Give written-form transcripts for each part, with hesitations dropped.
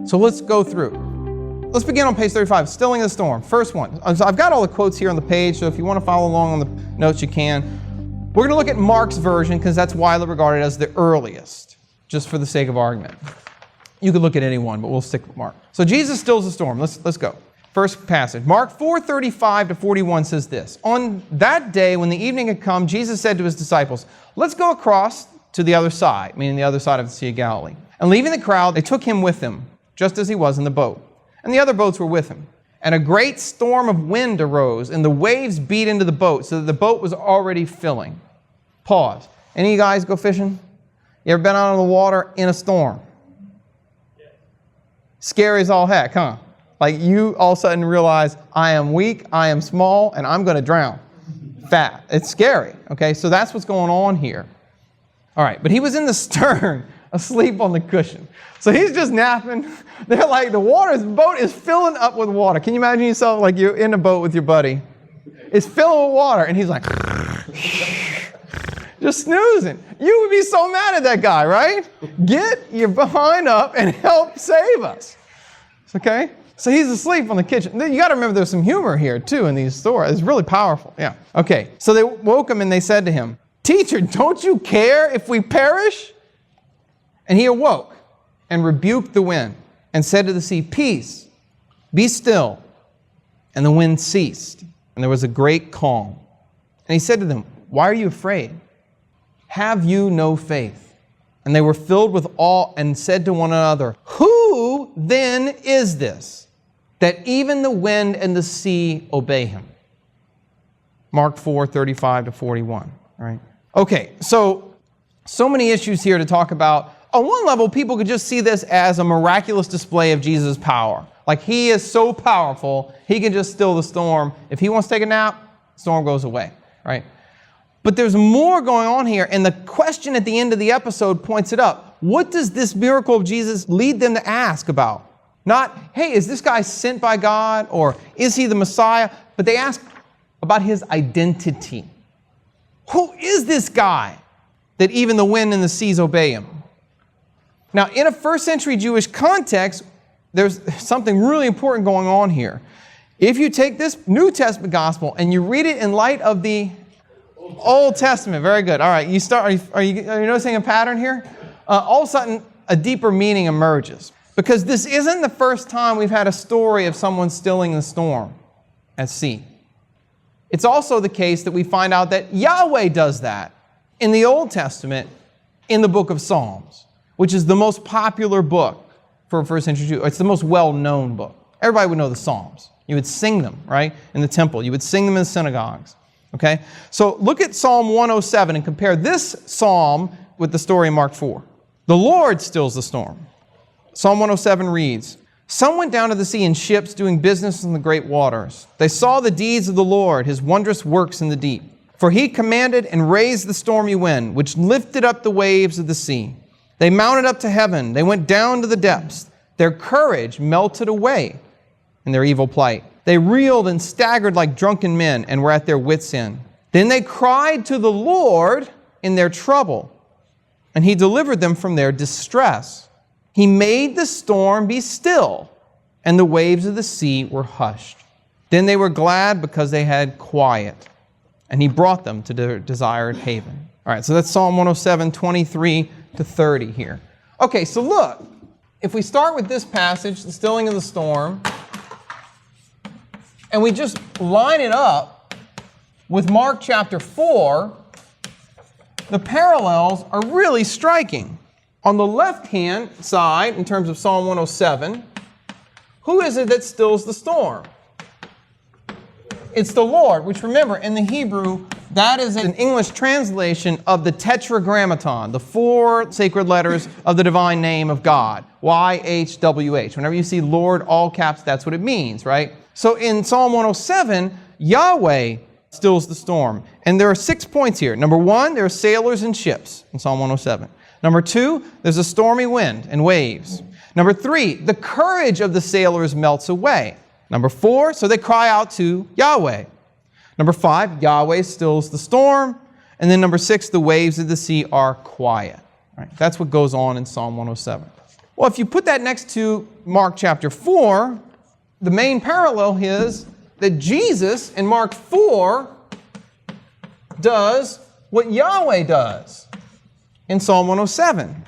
So let's go through. Let's begin on page 35, Stilling of the Storm. First one. So I've got all the quotes here on the page, so if you want to follow along on the notes, you can. We're going to look at Mark's version because that's widely regarded as the earliest, just for the sake of argument. You could look at any one, but we'll stick with Mark. So Jesus stills the storm. Let's go. First passage. Mark 4:35 to 41 says this. On that day, when the evening had come, Jesus said to his disciples, let's go across to the other side, meaning the other side of the Sea of Galilee. And leaving the crowd, they took him with them, just as he was in the boat. And the other boats were with him. And a great storm of wind arose, and the waves beat into the boat, so that the boat was already filling. Pause. Any of you guys go fishing? You ever been out on the water in a storm? Yeah. Scary as all heck, huh? Like you all of a sudden realize, I am weak, I am small, and I'm going to drown. Fat. It's scary. Okay, so that's what's going on here. All right, but he was in the stern, asleep on the cushion. So he's just napping. They're like, the boat is filling up with water. Can you imagine yourself like you're in a boat with your buddy? It's filling with water, and he's like, just snoozing. You would be so mad at that guy, right? Get your behind up and help save us. Okay? So he's asleep on the kitchen. You got to remember there's some humor here, too, in these stories. It's really powerful. Yeah. Okay. So they woke him and they said to him, Teacher, don't you care if we perish? And he awoke and rebuked the wind and said to the sea, Peace, be still. And the wind ceased, and there was a great calm. And he said to them, Why are you afraid? Have you no faith? And they were filled with awe and said to one another, Who then is this, that even the wind and the sea obey him? Mark 4:35 to 41. All right. Okay, so many issues here to talk about. On one level, people could just see this as a miraculous display of Jesus' power. Like he is so powerful, he can just still the storm. If he wants to take a nap, the storm goes away, right? But there's more going on here, and the question at the end of the episode points it up. What does this miracle of Jesus lead them to ask about? Not, hey, is this guy sent by God, or is he the Messiah? But they ask about his identity. Who is this guy that even the wind and the seas obey him? Now, in a first century Jewish context, there's something really important going on here. If you take this New Testament gospel and you read it in light of the Old Testament, very good. All right, are you noticing a pattern here? All of a sudden, a deeper meaning emerges. Because this isn't the first time we've had a story of someone stilling the storm at sea. It's also the case that we find out that Yahweh does that in the Old Testament in the book of Psalms, which is the most popular book for a first century Jew. It's the most well-known book. Everybody would know the Psalms. You would sing them, right, in the temple. You would sing them in the synagogues. Okay? So look at Psalm 107 and compare this psalm with the story in Mark 4. The Lord stills the storm. Psalm 107 reads, Some went down to the sea in ships doing business in the great waters. They saw the deeds of the Lord, his wondrous works in the deep. For he commanded and raised the stormy wind, which lifted up the waves of the sea. They mounted up to heaven. They went down to the depths. Their courage melted away in their evil plight. They reeled and staggered like drunken men and were at their wits' end. Then they cried to the Lord in their trouble, and he delivered them from their distress. He made the storm be still, and the waves of the sea were hushed. Then they were glad because they had quiet, and he brought them to their desired haven. All right, so that's Psalm 107, 23 to 30 here. Okay, so look, if we start with this passage, the stilling of the storm, and we just line it up with Mark chapter 4, the parallels are really striking. On the left-hand side, in terms of Psalm 107, who is it that stills the storm? It's the Lord, which remember, in the Hebrew, that is an English translation of the Tetragrammaton, the 4 sacred letters of the divine name of God, YHWH. Whenever you see Lord, all caps, that's what it means, right? So in Psalm 107, Yahweh stills the storm. And there are 6 points here. Number 1, there are sailors and ships in Psalm 107. Number 2, there's a stormy wind and waves. Number 3, the courage of the sailors melts away. Number 4, so they cry out to Yahweh. Number 5, Yahweh stills the storm. And then number 6, the waves of the sea are quiet. Right? That's what goes on in Psalm 107. Well, if you put that next to Mark chapter 4, the main parallel is that Jesus in Mark 4 does what Yahweh does in Psalm 107.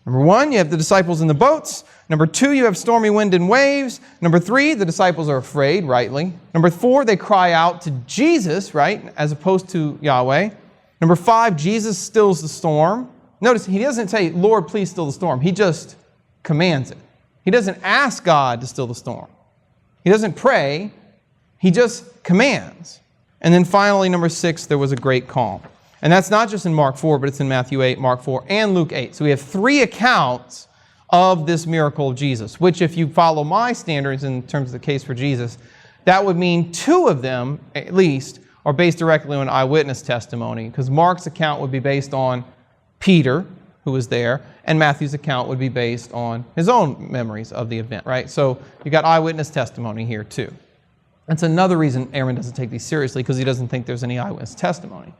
Number 1, you have the disciples in the boats. Number 2, you have stormy wind and waves. Number 3, the disciples are afraid, rightly. Number 4, they cry out to Jesus, right, as opposed to Yahweh. Number 5, Jesus stills the storm. Notice, he doesn't say, Lord, please still the storm. He just commands it. He doesn't ask God to still the storm. He doesn't pray. He just commands. And then finally, number 6, there was a great calm. And that's not just in Mark 4, but it's in Matthew 8, Mark 4, and Luke 8. So we have 3 accounts of this miracle of Jesus, which if you follow my standards in terms of the case for Jesus, that would mean 2 of them, at least, are based directly on eyewitness testimony, because Mark's account would be based on Peter, who was there, and Matthew's account would be based on his own memories of the event, right? So you got eyewitness testimony here too. That's another reason Ehrman doesn't take these seriously, because he doesn't think there's any eyewitness testimony.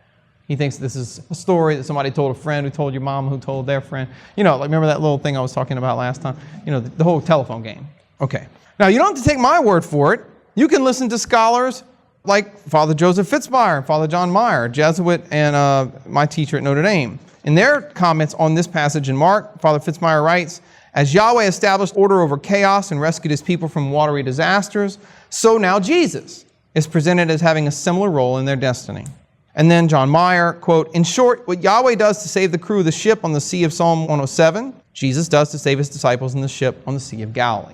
He thinks this is a story that somebody told a friend who told your mom who told their friend. You know, like remember that little thing I was talking about last time? You know, the whole telephone game. Okay. Now, you don't have to take my word for it. You can listen to scholars like Father Joseph Fitzmyer and Father John Meyer, Jesuit and my teacher at Notre Dame. In their comments on this passage in Mark, Father Fitzmyer writes, as Yahweh established order over chaos and rescued his people from watery disasters, so now Jesus is presented as having a similar role in their destiny. And then John Meyer, quote, in short, what Yahweh does to save the crew of the ship on the sea of Psalm 107, Jesus does to save his disciples in the ship on the Sea of Galilee.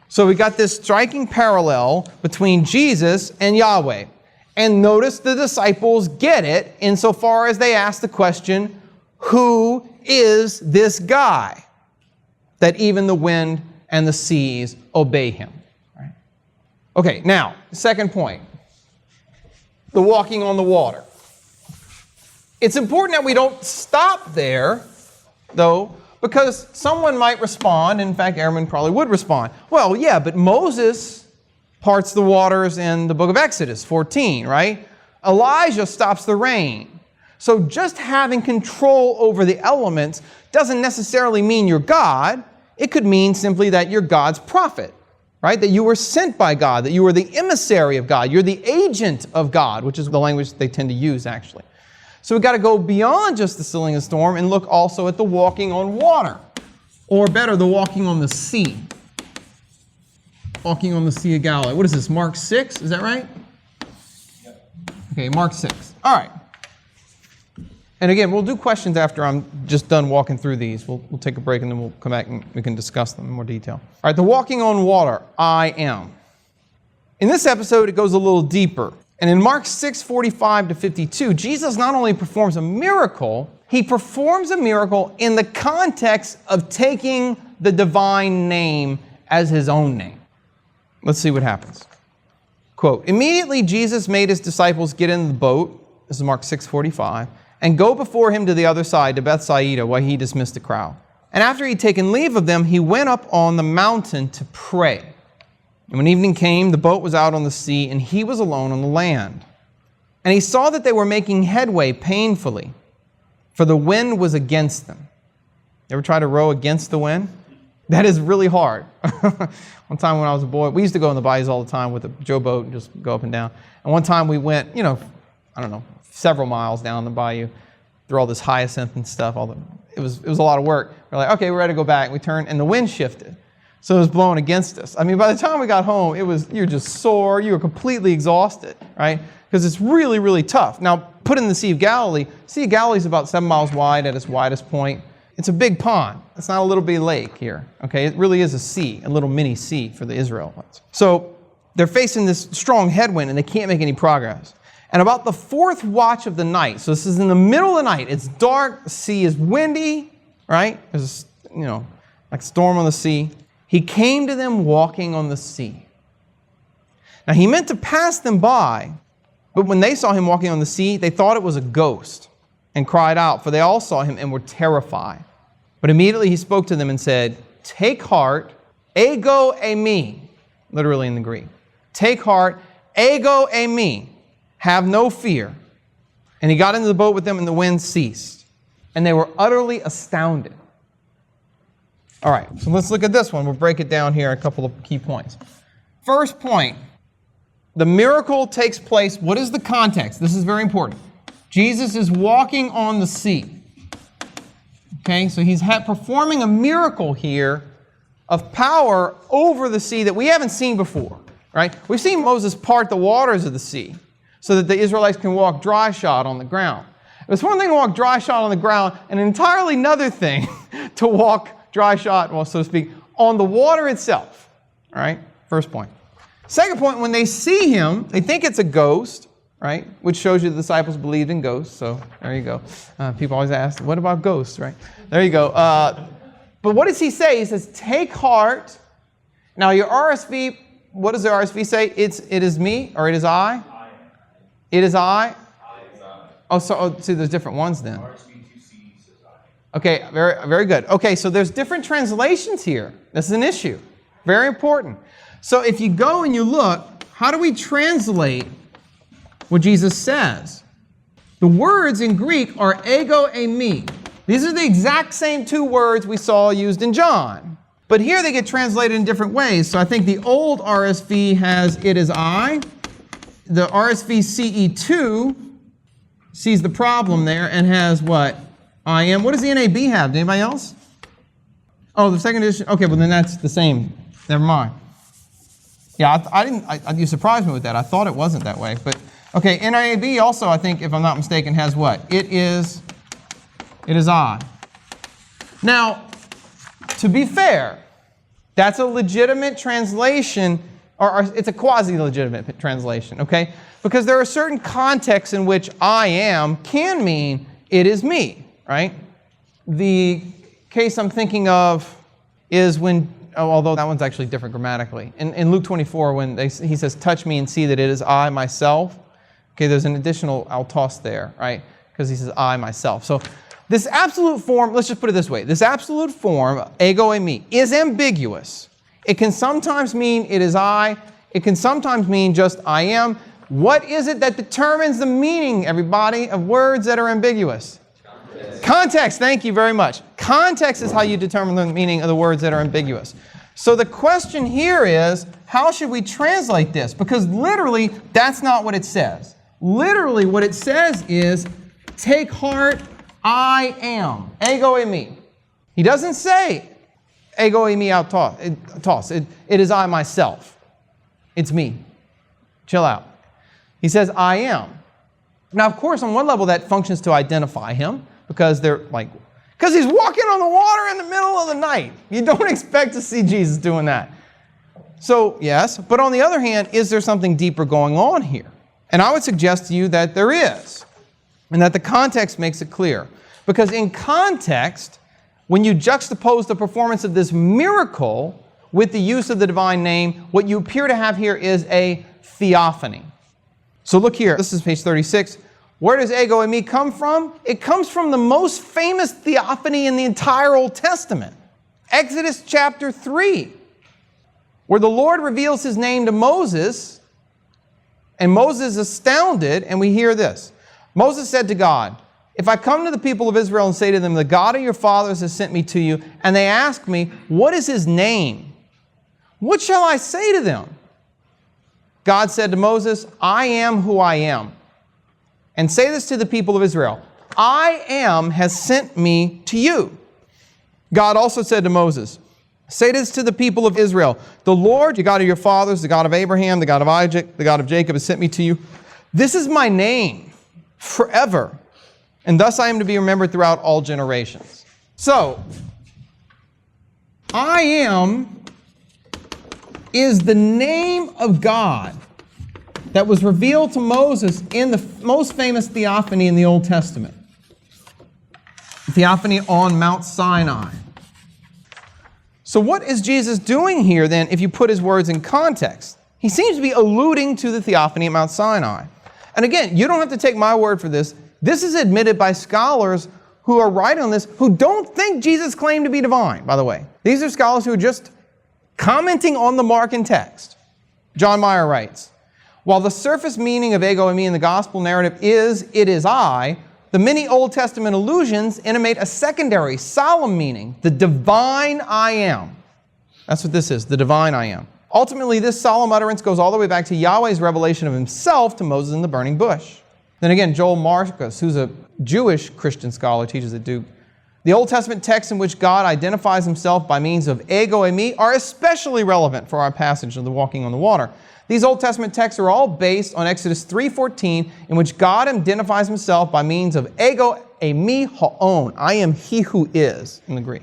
So we got this striking parallel between Jesus and Yahweh. And notice the disciples get it insofar as they ask the question, who is this guy that even the wind and the seas obey him? Right? Okay, now, second point. The walking on the water. It's important that we don't stop there, though, because someone might respond, in fact, Ehrman probably would respond. Well, yeah, but Moses parts the waters in the book of Exodus 14, right? Elijah stops the rain. So just having control over the elements doesn't necessarily mean you're God. It could mean simply that you're God's prophet. Right? That you were sent by God, that you were the emissary of God, you're the agent of God, which is the language they tend to use, actually. So we've got to go beyond just the stilling of the storm and look also at the walking on water, or better, the walking on the sea. Walking on the Sea of Galilee. What is this, Mark 6? Is that right? Okay, Mark 6. All right. And again, we'll do questions after I'm just done walking through these. We'll take a break and then we'll come back and we can discuss them in more detail. All right, the walking on water, I am. In this episode, it goes a little deeper. And in Mark 6:45 to 52, Jesus not only performs a miracle, he performs a miracle in the context of taking the divine name as his own name. Let's see what happens. Quote, immediately Jesus made his disciples get in the boat, this is Mark 6:45, and go before him to the other side, to Bethsaida, while he dismissed the crowd. And after he'd taken leave of them, he went up on the mountain to pray. And when evening came, the boat was out on the sea, and he was alone on the land. And he saw that they were making headway painfully, for the wind was against them. You ever try to row against the wind? That is really hard. One time when I was a boy, we used to go in the bayous all the time with a Joe boat and just go up and down. And one time we went, several miles down the bayou through all this hyacinth and stuff. It was a lot of work. We're like, okay, we're ready to go back. We turned and the wind shifted. So it was blowing against us. I mean, by the time we got home, you're just sore. You were completely exhausted, right? Because it's really, really tough. Now, put in the Sea of Galilee. Sea of Galilee is about 7 miles wide at its widest point. It's a big pond. It's not a little bitty lake here, okay? It really is a sea, a little mini sea for the Israelites. So they're facing this strong headwind and they can't make any progress. And about the 4th watch of the night, so this is in the middle of the night, it's dark, the sea is windy, right? There's, like a storm on the sea. He came to them walking on the sea. Now he meant to pass them by, but when they saw him walking on the sea, they thought it was a ghost and cried out, for they all saw him and were terrified. But immediately he spoke to them and said, take heart, ego eimi, literally in the Greek. Take heart, ego eimi. Have no fear. And he got into the boat with them and the wind ceased. And they were utterly astounded. All right, so let's look at this one. We'll break it down here, a couple of key points. First point, the miracle takes place. What is the context? This is very important. Jesus is walking on the sea. Okay, so he's performing a miracle here of power over the sea that we haven't seen before, right? We've seen Moses part the waters of the sea so that the Israelites can walk dry shod on the ground. It's one thing to walk dry shod on the ground, and an entirely another thing to walk dry shod, well, so to speak, on the water itself. All right, first point. Second point, when they see him, they think it's a ghost, right? Which shows you the disciples believed in ghosts, so there you go. People always ask, what about ghosts, right? There you go. But what does he say? He says, take heart. Now your RSV, what does the RSV say? It is me, or it is I? It is I? Oh, so see, there's different ones then. Okay, very, very good. Okay, so there's different translations here. This is an issue. Very important. So if you go and you look, how do we translate what Jesus says? The words in Greek are ego eimi. These are the exact same two words we saw used in John. But here they get translated in different ways. So I think the old RSV has it is I. The RSV CE2 sees the problem there and has what? I am. What does the NAB have? Anybody else? Oh, the second edition. Okay, well then that's the same. Never mind. Yeah, you surprised me with that. I thought it wasn't that way. But okay, NAB also, I think, if I'm not mistaken, has what? It is I. Now, to be fair, that's a legitimate translation, or it's a quasi-legitimate translation, okay? Because there are certain contexts in which I am can mean it is me, right? The case I'm thinking of is when, although that one's actually different grammatically. In Luke 24, when he says, touch me and see that it is I, myself. Okay, there's an additional autos there, right? Because he says I, myself. So this absolute form, let's just put it this way. This absolute form, ego eimi, is ambiguous. It can sometimes mean it is I. It can sometimes mean just I am. What is it that determines the meaning, everybody, of words that are ambiguous? Context, thank you very much. Context is how you determine the meaning of the words that are ambiguous. So the question here is, how should we translate this? Because literally, that's not what it says. Literally, what it says is, take heart, I am. Ego eimi. He doesn't say, ego eimi autos. It is I myself. It's me. Chill out. He says, I am. Now, of course, on one level, that functions to identify him, because because he's walking on the water in the middle of the night. You don't expect to see Jesus doing that. So, yes, but on the other hand, is there something deeper going on here? And I would suggest to you that there is, and that the context makes it clear. Because in context, when you juxtapose the performance of this miracle with the use of the divine name, what you appear to have here is a theophany. So look here, this is page 36. Where does ego eimi come from? It comes from the most famous theophany in the entire Old Testament. Exodus chapter 3, where the Lord reveals his name to Moses, and Moses is astounded, and we hear this. Moses said to God, if I come to the people of Israel and say to them, the God of your fathers has sent me to you, and they ask me, what is his name? What shall I say to them? God said to Moses, I am who I am. And say this to the people of Israel, I am has sent me to you. God also said to Moses, say this to the people of Israel, the Lord, the God of your fathers, the God of Abraham, the God of Isaac, the God of Jacob has sent me to you. This is my name forever, and thus I am to be remembered throughout all generations. So, I am is the name of God that was revealed to Moses in the most famous theophany in the Old Testament. The theophany on Mount Sinai. So what is Jesus doing here then if you put his words in context? He seems to be alluding to the theophany at Mount Sinai. And again, you don't have to take my word for this. This is admitted by scholars who are writing on this who don't think Jesus claimed to be divine, by the way. These are scholars who are just commenting on the Markan text. John Meyer writes, while the surface meaning of ego eimi in the gospel narrative is, it is I, the many Old Testament allusions intimate a secondary, solemn meaning, the divine I am. That's what this is, the divine I am. Ultimately, this solemn utterance goes all the way back to Yahweh's revelation of himself to Moses in the burning bush. Then again, Joel Marcus, who's a Jewish Christian scholar, teaches at Duke, the Old Testament texts in which God identifies himself by means of ego eimi are especially relevant for our passage of the walking on the water. These Old Testament texts are all based on Exodus 3:14, in which God identifies himself by means of ego eimi hoon. I am he who is, in the Greek.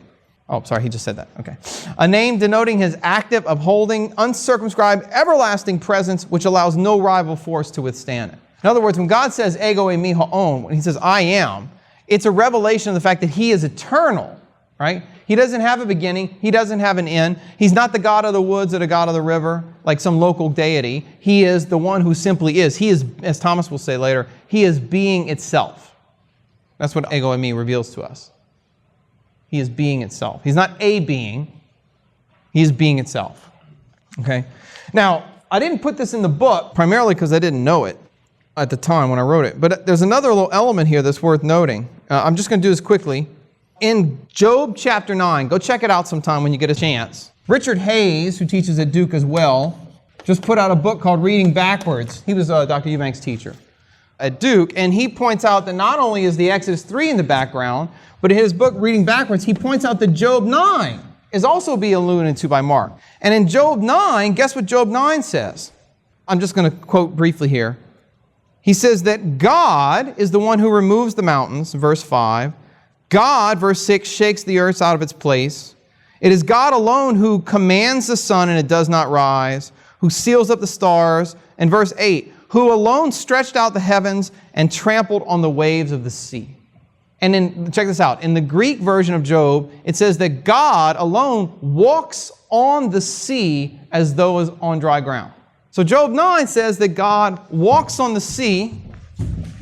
Oh, sorry, he just said that. Okay. A name denoting his active, upholding, uncircumscribed, everlasting presence, which allows no rival force to withstand it. In other words, when God says ego eimi hoon, when he says I am, it's a revelation of the fact that he is eternal, right? He doesn't have a beginning. He doesn't have an end. He's not the God of the woods or the God of the river, like some local deity. He is the one who simply is. He is, as Thomas will say later, he is being itself. That's what ego eimi reveals to us. He is being itself. He's not a being. He is being itself. Okay? Now, I didn't put this in the book primarily because I didn't know it at the time when I wrote it. But there's another little element here that's worth noting. I'm just going to do this quickly. In Job chapter 9, go check it out sometime when you get a chance. Richard Hayes, who teaches at Duke as well, just put out a book called Reading Backwards. He was Dr. Eubank's teacher at Duke, and he points out that not only is the Exodus 3 in the background, but in his book Reading Backwards, he points out that Job 9 is also being alluded to by Mark. And in Job 9, guess what Job 9 says? I'm just going to quote briefly here. He says that God is the one who removes the mountains, verse 5. God, verse 6, shakes the earth out of its place. It is God alone who commands the sun and it does not rise, who seals up the stars. And verse 8, who alone stretched out the heavens and trampled on the waves of the sea. And then, check this out, in the Greek version of Job, it says that God alone walks on the sea as though it was on dry ground. So Job 9 says that God walks on the sea.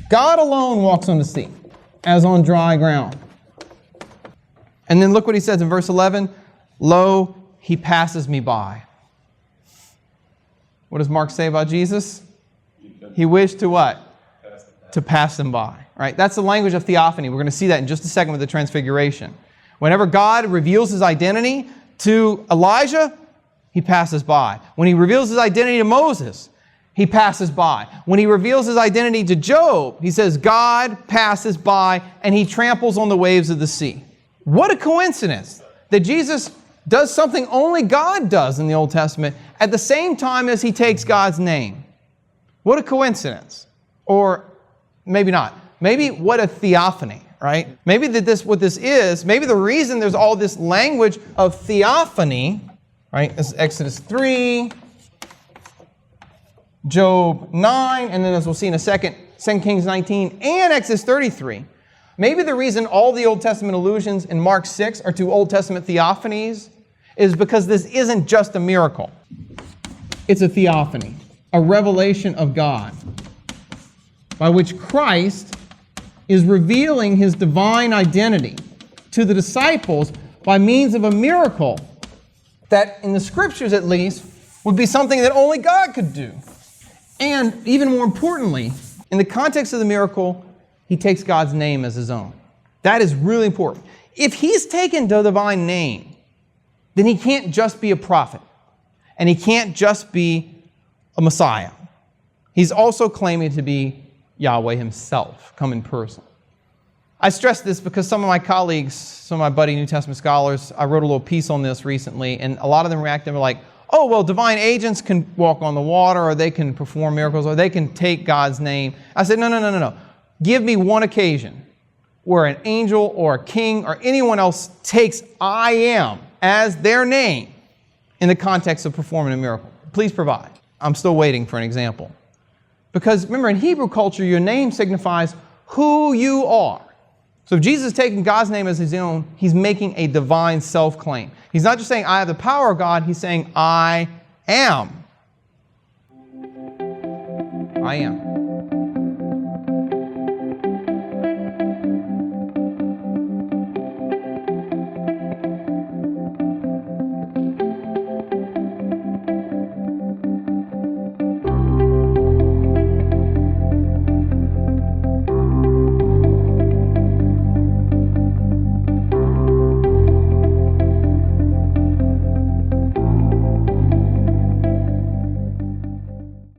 God alone walks on the sea as on dry ground. And then look what he says in verse 11. Lo, he passes me by. What does Mark say about Jesus? He wished to what? To pass them by. Right? That's the language of theophany. We're going to see that in just a second with the transfiguration. Whenever God reveals his identity to Elijah, he passes by. When he reveals his identity to Moses, he passes by. When he reveals his identity to Job, he says, God passes by and he tramples on the waves of the sea. What a coincidence that Jesus does something only God does in the Old Testament at the same time as he takes God's name. What a coincidence. Or maybe not. Maybe what a theophany, right? Maybe what this is, maybe the reason there's all this language of theophany, right? This is Exodus 3, Job 9, and then as we'll see in a second, 2 Kings 19 and Exodus 33. Maybe the reason all the Old Testament allusions in Mark 6 are to Old Testament theophanies is because this isn't just a miracle. It's a theophany, a revelation of God, by which Christ is revealing his divine identity to the disciples by means of a miracle that, in the Scriptures at least, would be something that only God could do. And even more importantly, in the context of the miracle, he takes God's name as his own. That is really important. If he's taken the divine name, then he can't just be a prophet, and he can't just be a Messiah. He's also claiming to be Yahweh himself, come in person. I stress this because some of my colleagues, some of my buddy New Testament scholars, I wrote a little piece on this recently, and a lot of them reacted like, oh, well, divine agents can walk on the water, or they can perform miracles, or they can take God's name. I said, no. Give me one occasion where an angel or a king or anyone else takes I am as their name in the context of performing a miracle. Please provide. I'm still waiting for an example. Because remember, in Hebrew culture, your name signifies who you are. So if Jesus is taking God's name as his own, he's making a divine self-claim. He's not just saying, I have the power of God. He's saying, I am. I am.